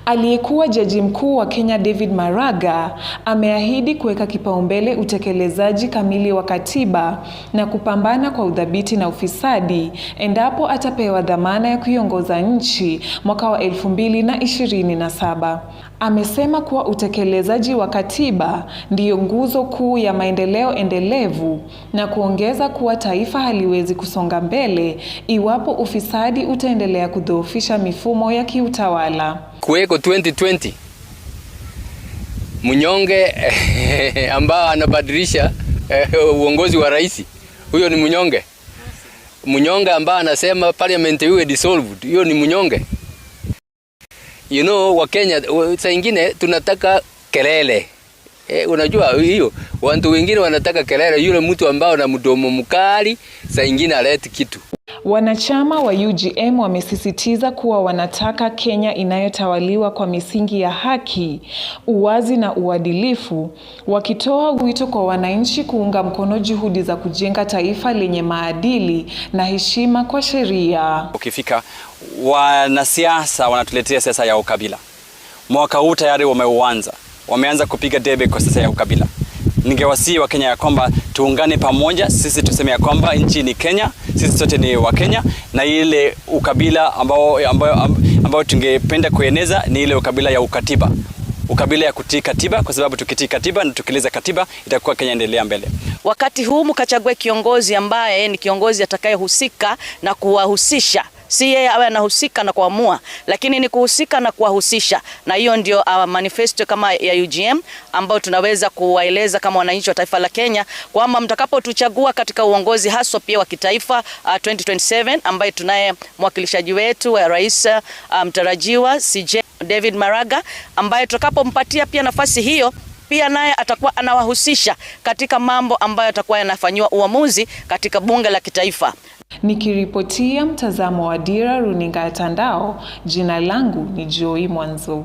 Aliyekuwa jaji mkuu wa Kenya David Maraga ameahidi kuweka kipaumbele utekelezaji kamili wa katiba na kupambana kwa udhabiti na ufisadi endapo atapewa dhamana ya kuiongoza nchi mwaka wa 2027. Amesema kuwa utekelezaji wa katiba ndiyo nguzo kuu ya maendeleo endelevu na kuongeza kuwa taifa haliwezi kusonga mbele iwapo ufisadi utaendelea kudhoofisha mifumo ya kiutawala. Kuweko 2020 mnyonge ambao anabadilisha uongozi wa rais, huyo ni mnyonge. Mnyonge ambao anasema parliament iwe dissolved, hiyo ni mnyonge. You know, wa Kenya saa nyingine tunataka kelele. Unajua hiyo, watu wengine wanataka kelele, yule mtu ambao na mdomo mkali saa nyingine aleti kitu. Wanachama wa UGM wamesisitiza kuwa wanataka Kenya inayotawaliwa kwa misingi ya haki, uwazi na uadilifu, wakitoa wito kwa wananchi kuunga mkono juhudi za kujenga taifa lenye maadili na heshima kwa sheria. Ukifika wanasiasa wanatuletea siasa ya ukabila. Mwaka huu tayari wameanza kupiga debe kwa siasa ya ukabila. Ningewasihi wa Kenya ya kwamba tuungane pamoja, sisi tuseme ya kwamba nchi ni Kenya, sisi sote ni wa Kenya, na ile ukabila ambao tungependa kueneza ni ile ukabila ya ukatiba. Ukabila ya kutii katiba, kwa sababu tukitii katiba na tukiliza katiba itakuwa Kenya endelea mbele. Wakati huu mkachague kiongozi ambaye ni kiongozi atakayehusika na kuwahusisha. Si yeye awe anahusika na kuamua, lakini ni kuhusika na kuwahusisha. Na hiyo ndio manifesto kama ya UGM ambao tunaweza kuwaeleza kama wananchi wa taifa la Kenya kwamba mtakapotuchagua katika uongozi haswa pia wa kitaifa 2027, ambaye tunaye mwakilishaji wetu wa rais mtarajiwa CJ David Maraga, ambaye tutakapompatia pia nafasi hiyo, pia naye atakuwa anawahusisha katika mambo ambayo atakuwa yanafanywa uamuzi katika bunge la kitaifa. Nikiripotia mtazamo wa Dira Runinga ya Tandao, jina langu ni Joy Mwanzo.